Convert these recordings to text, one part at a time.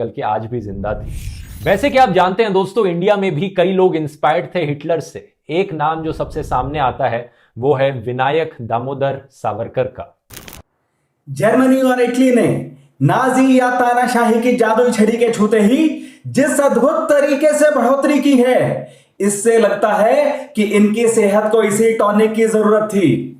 बल्कि आज भी जिंदा थी। वैसे क्या आप जानते हैं दोस्तों, इंडिया में भी कई लोग इंस्पायर्ड थे हिटलर से। एक नाम जो सबसे सामने आता है वो है विनायक दामोदर सावरकर का। जर्मनी और इटली ने नाजी या तानाशाही की जादुई छड़ी के छूते ही जिस अद्भुत तरीके से बढ़ोतरी की है, इससे लगता है कि इनकी सेहत को इसी टॉनिक की जरूरत थी।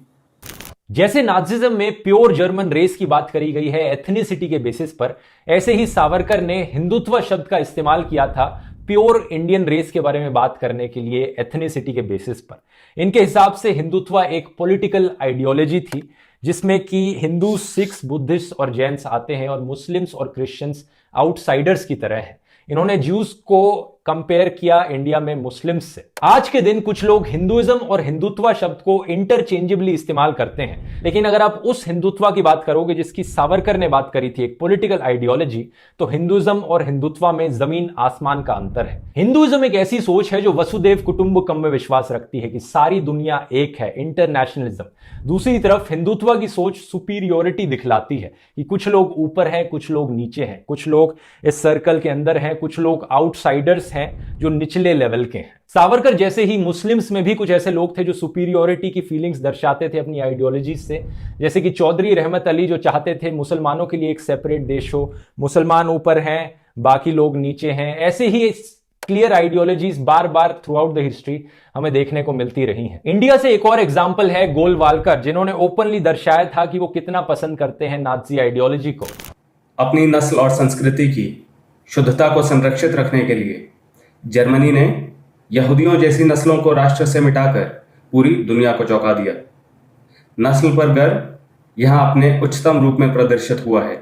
जैसे नाजिज्म में प्योर जर्मन रेस की बात करी गई है एथनिसिटी के बेसिस पर, ऐसे ही सावरकर ने हिंदुत्व शब्द का इस्तेमाल किया था प्योर इंडियन रेस के बारे में बात करने के लिए एथनिसिटी के बेसिस पर। इनके हिसाब से हिंदुत्व एक पॉलिटिकल आइडियोलॉजी थी जिसमें कि हिंदू, सिख्स, बुद्धिस्ट और जैन्स आते हैं और मुस्लिम्स और क्रिश्चियंस आउटसाइडर्स की तरह हैं। इन्होंने ज्यूस को कंपेयर किया इंडिया में मुस्लिम्स से। आज के दिन कुछ लोग हिंदुइज्म और हिंदुत्व शब्द को इंटरचेंजेबली इस्तेमाल करते हैं, लेकिन अगर आप उस हिंदुत्व की बात करोगे जिसकी सावरकर ने बात करी थी, एक पॉलिटिकल आइडियोलॉजी, तो हिंदुइज्म और हिंदुत्व में जमीन आसमान का अंतर है। हिंदुइज्म एक ऐसी सोच है जो वसुदेव कुटुंबकम में विश्वास रखती है कि सारी दुनिया एक है, इंटरनेशनलिज्म। दूसरी तरफ हिंदुत्व की सोच सुपीरियोरिटी दिखलाती है कि कुछ लोग ऊपर हैं, कुछ लोग नीचे हैं, कुछ लोग इस सर्कल के अंदर हैं, कुछ लोग आउटसाइडर्स हैं जो निचले लेवल के हैं। सावरकर जैसे ही मुस्लिम्स में भी कुछ ऐसे लोग थे जो सुपीरियोरिटी की फीलिंग्स दर्शाते थे अपनी आइडियोलॉजी से, जैसे कि चौधरी रहमत अली जो चाहते थे मुसलमानों के लिए एक सेपरेट देश हो, मुसलमान ऊपर हैं, बाकी लोग नीचे हैं। ऐसे ही क्लियर आइडियोलॉजीज बार बार थ्रू आउट द हिस्ट्री हमें देखने को मिलती रही हैं। इंडिया से एक और एग्जाम्पल है गोलवालकर, जिन्होंने ओपनली दर्शाया था कि वो कितना पसंद करते हैं नाजी आइडियोलॉजी को। अपनी नस्ल और संस्कृति की शुद्धता को संरक्षित रखने के लिए जर्मनी ने यहूदियों जैसी नस्लों को राष्ट्र से मिटाकर पूरी दुनिया को चौंका दिया। नस्ल पर गर्व यहां अपने उच्चतम रूप में प्रदर्शित हुआ है।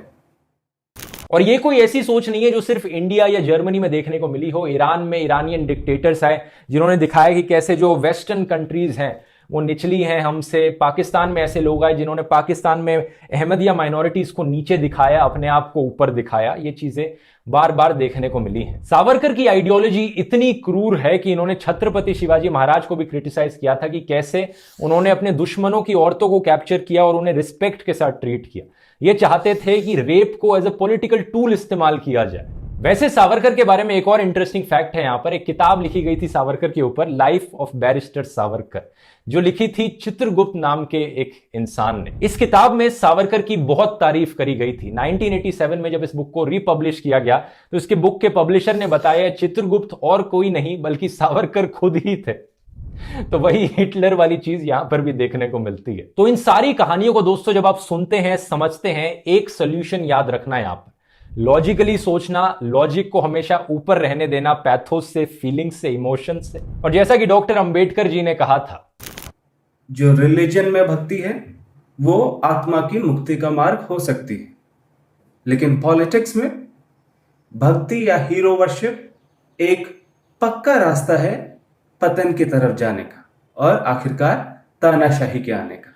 और ये कोई ऐसी सोच नहीं है जो सिर्फ इंडिया या जर्मनी में देखने को मिली हो। ईरान में ईरानियन डिक्टेटर्स आए जिन्होंने दिखाया कि कैसे जो वेस्टर्न कंट्रीज हैं वो निचली हैं हमसे। पाकिस्तान में ऐसे लोग आए जिन्होंने पाकिस्तान में अहमदिया माइनॉरिटीज को नीचे दिखाया, अपने आप को ऊपर दिखाया। ये चीजें बार बार देखने को मिली हैं। सावरकर की आइडियोलॉजी इतनी क्रूर है कि इन्होंने छत्रपति शिवाजी महाराज को भी क्रिटिसाइज किया था कि कैसे उन्होंने अपने दुश्मनों की औरतों को कैप्चर किया और उन्हें रिस्पेक्ट के साथ ट्रीट किया। ये चाहते थे कि रेप को एज ए पॉलिटिकल टूल इस्तेमाल किया जाए। वैसे सावरकर के बारे में एक और इंटरेस्टिंग फैक्ट है। यहां पर एक किताब लिखी गई थी सावरकर के ऊपर, लाइफ ऑफ बैरिस्टर सावरकर, जो लिखी थी चित्रगुप्त नाम के एक इंसान ने। इस किताब में सावरकर की बहुत तारीफ करी गई थी। 1987 में जब इस बुक को रिपब्लिश किया गया तो इसके बुक के पब्लिशर ने बताया चित्रगुप्त और कोई नहीं बल्कि सावरकर खुद ही थे। तो वही हिटलर वाली चीज यहां पर भी देखने को मिलती है। तो इन सारी कहानियों को दोस्तों जब आप सुनते हैं, समझते हैं, एक सोल्यूशन याद रखना यहां पर, लॉजिकली सोचना, लॉजिक को हमेशा ऊपर रहने देना पैथोस से, फीलिंग्स से, इमोशन से। और जैसा कि डॉक्टर अंबेडकर जी ने कहा था, जो रिलीजन में भक्ति है वो आत्मा की मुक्ति का मार्ग हो सकती है, लेकिन पॉलिटिक्स में भक्ति या हीरो वर्शिप एक पक्का रास्ता है पतन की तरफ जाने का और आखिरकार तानाशाही के आने का।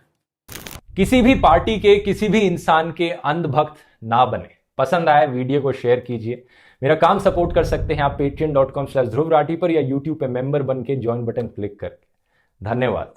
किसी भी पार्टी के, किसी भी इंसान के अंधभक्त ना बने। पसंद आया वीडियो को शेयर कीजिए। मेरा काम सपोर्ट कर सकते हैं आप patreon.com/ध्रुव राठी पर या यूट्यूब पे मेंबर बन के ज्वाइन बटन क्लिक करके। धन्यवाद।